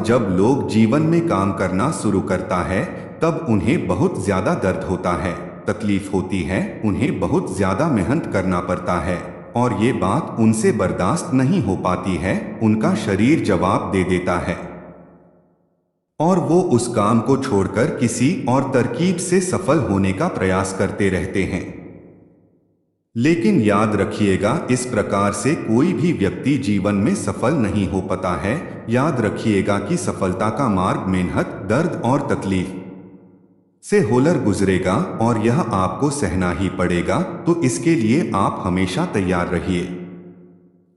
जब लोग जीवन में काम करना शुरू करता है तब उन्हें बहुत ज्यादा दर्द होता है, तकलीफ होती है, उन्हें बहुत ज्यादा मेहनत करना पड़ता है और ये बात उनसे बर्दाश्त नहीं हो पाती है। उनका शरीर जवाब दे देता है और वो उस काम को छोड़कर किसी और तरकीब से सफल होने का प्रयास करते रहते हैं। लेकिन याद रखिएगा, इस प्रकार से कोई भी व्यक्ति जीवन में सफल नहीं हो पाता है। याद रखिएगा कि सफलता का मार्ग मेहनत, दर्द और तकलीफ से होकर गुजरेगा और यह आपको सहना ही पड़ेगा, तो इसके लिए आप हमेशा तैयार रहिए।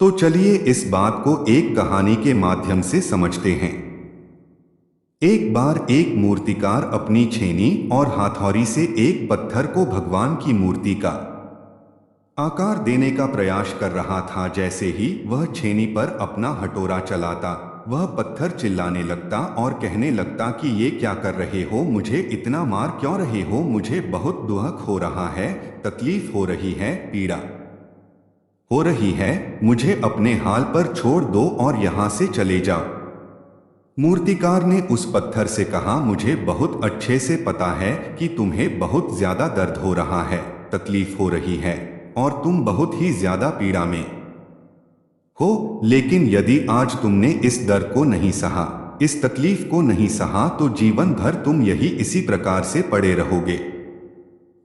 तो चलिए इस बात को एक कहानी के माध्यम से समझते हैं। एक बार एक मूर्तिकार अपनी छेनी और हथौड़ी से एक पत्थर को भगवान की मूर्ति का आकार देने का प्रयास कर रहा था। जैसे ही वह छेनी पर अपना हथौड़ा चलाता, वह पत्थर चिल्लाने लगता और कहने लगता कि ये क्या कर रहे हो, मुझे इतना मार क्यों रहे हो, मुझे बहुत दुख हो रहा है, तकलीफ हो रही है, पीड़ा हो रही है, मुझे अपने हाल पर छोड़ दो और यहाँ से चले जाओ। मूर्तिकार ने उस पत्थर से कहा, मुझे बहुत अच्छे से पता है कि तुम्हें बहुत ज्यादा दर्द हो रहा है, तकलीफ हो रही है और तुम बहुत ही ज्यादा पीड़ा में हो, लेकिन यदि आज तुमने इस दर्द को नहीं सहा, इस तकलीफ को नहीं सहा, तो जीवन भर तुम यही इसी प्रकार से पड़े रहोगे।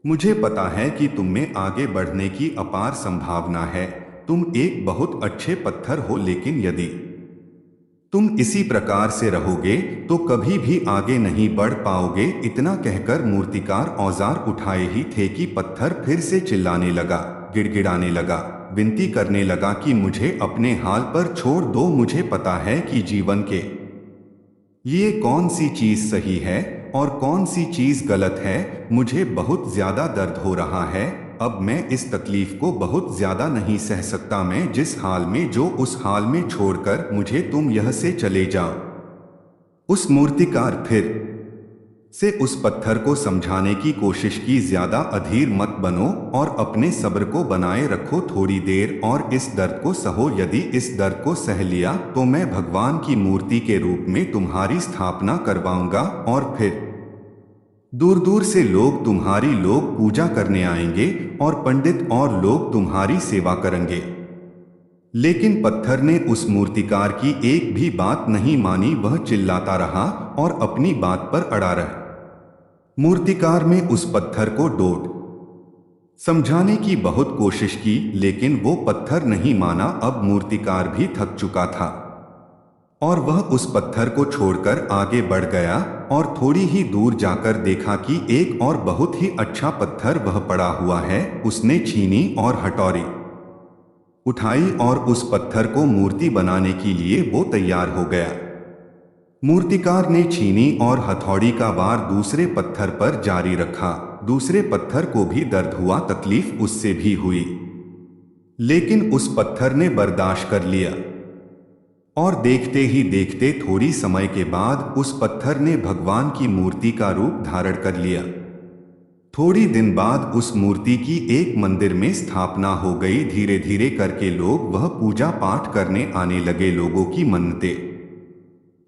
मुझे पता है कि तुम में आगे बढ़ने की अपार संभावना है, तुम एक बहुत अच्छे पत्थर हो, लेकिन यदि तुम इसी प्रकार से रहोगे तो कभी भी आगे नहीं बढ़ पाओगे। इतना कहकर मूर्तिकार औजार उठाए ही थे कि पत्थर फिर से चिल्लाने लगा, गिड़गिड़ाने लगा, विनती करने लगा कि मुझे अपने हाल पर छोड़ दो। मुझे पता है कि जीवन के लिए कौन सी चीज सही है और कौन सी चीज गलत है। मुझे बहुत ज्यादा दर्द हो रहा है, अब मैं इस तकलीफ को बहुत ज्यादा नहीं सह सकता। मैं जिस हाल में जो उस हाल में छोड़कर मुझे तुम यह से चले जाओ। उस मूर्तिकार फिर से उस पत्थर को समझाने की कोशिश की, ज्यादा अधीर मत बनो और अपने सब्र को बनाए रखो, थोड़ी देर और इस दर्द को सहो। यदि इस दर्द को सह लिया तो मैं भगवान की मूर्ति के रूप में तुम्हारी स्थापना करवाऊंगा और फिर दूर दूर से तुम्हारी लोग पूजा करने आएंगे और पंडित और लोग तुम्हारी सेवा करेंगे। लेकिन पत्थर ने उस मूर्तिकार की एक भी बात नहीं मानी, वह चिल्लाता रहा और अपनी बात पर अड़ा रहा। मूर्तिकार ने उस पत्थर को डांट समझाने की बहुत कोशिश की, लेकिन वो पत्थर नहीं माना। अब मूर्तिकार भी थक चुका था और वह उस पत्थर को छोड़कर आगे बढ़ गया और थोड़ी ही दूर जाकर देखा कि एक और बहुत ही अच्छा पत्थर वह पड़ा हुआ है। उसने छीनी और हथौड़ी उठाई और उस पत्थर को मूर्ति बनाने के लिए वो तैयार हो गया। मूर्तिकार ने छीनी और हथौड़ी का वार दूसरे पत्थर पर जारी रखा। दूसरे पत्थर को भी दर्द हुआ, तकलीफ उससे भी हुई, लेकिन उस पत्थर ने बर्दाश्त कर लिया और देखते ही देखते थोड़ी समय के बाद उस पत्थर ने भगवान की मूर्ति का रूप धारण कर लिया। थोड़ी दिन बाद उस मूर्ति की एक मंदिर में स्थापना हो गई। धीरे धीरे करके लोग वह पूजा पाठ करने आने लगे। लोगों की मन्नतें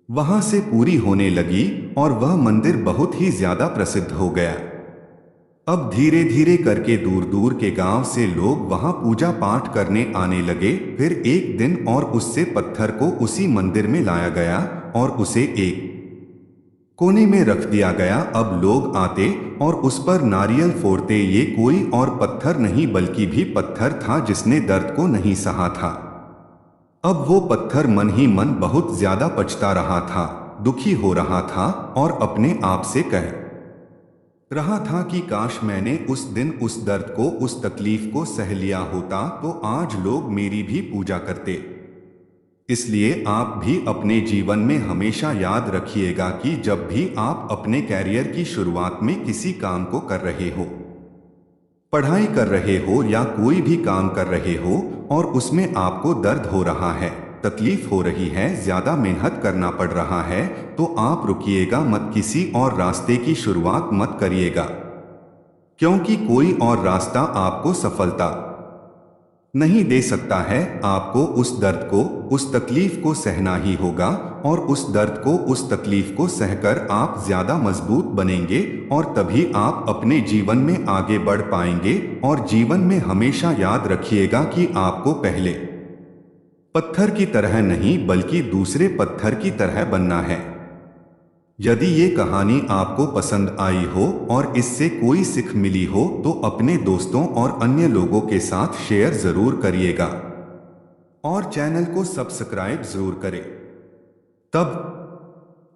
वहां से पूरी होने लगी और वह मंदिर बहुत ही ज्यादा प्रसिद्ध हो गया। अब धीरे धीरे करके दूर दूर के गांव से लोग वहां पूजा पाठ करने आने लगे। फिर एक दिन और उससे पत्थर को उसी मंदिर में लाया गया और उसे एक कोने में रख दिया गया। अब लोग आते और उस पर नारियल फोड़ते। ये कोई और पत्थर नहीं बल्कि भी पत्थर था जिसने दर्द को नहीं सहा था। अब वो पत्थर मन ही मन बहुत ज्यादा पछता रहा था, दुखी हो रहा था और अपने आप से कह रहा था कि काश मैंने उस दिन उस दर्द को, उस तकलीफ को सह लिया होता तो आज लोग मेरी भी पूजा करते। इसलिए आप भी अपने जीवन में हमेशा याद रखिएगा कि जब भी आप अपने कैरियर की शुरुआत में किसी काम को कर रहे हो, पढ़ाई कर रहे हो या कोई भी काम कर रहे हो और उसमें आपको दर्द हो रहा है, तकलीफ हो रही है, ज्यादा मेहनत करना पड़ रहा है, तो आप रुकिएगा मत, किसी और रास्ते की शुरुआत मत करिएगा, क्योंकि कोई और रास्ता आपको सफलता नहीं दे सकता है। आपको उस दर्द को, उस तकलीफ को सहना ही होगा, और उस दर्द को, उस तकलीफ को सहकर आप ज्यादा मजबूत बनेंगे, और तभी आप अपने जीवन में आगे बढ़ पाएंगे। और जीवन में हमेशा याद रखिएगा कि आपको पहले पत्थर की तरह नहीं बल्कि दूसरे पत्थर की तरह बनना है। यदि ये कहानी आपको पसंद आई हो और इससे कोई सीख मिली हो तो अपने दोस्तों और अन्य लोगों के साथ शेयर जरूर करिएगा, और चैनल को सब्सक्राइब जरूर करें। तब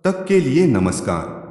तक के लिए नमस्कार।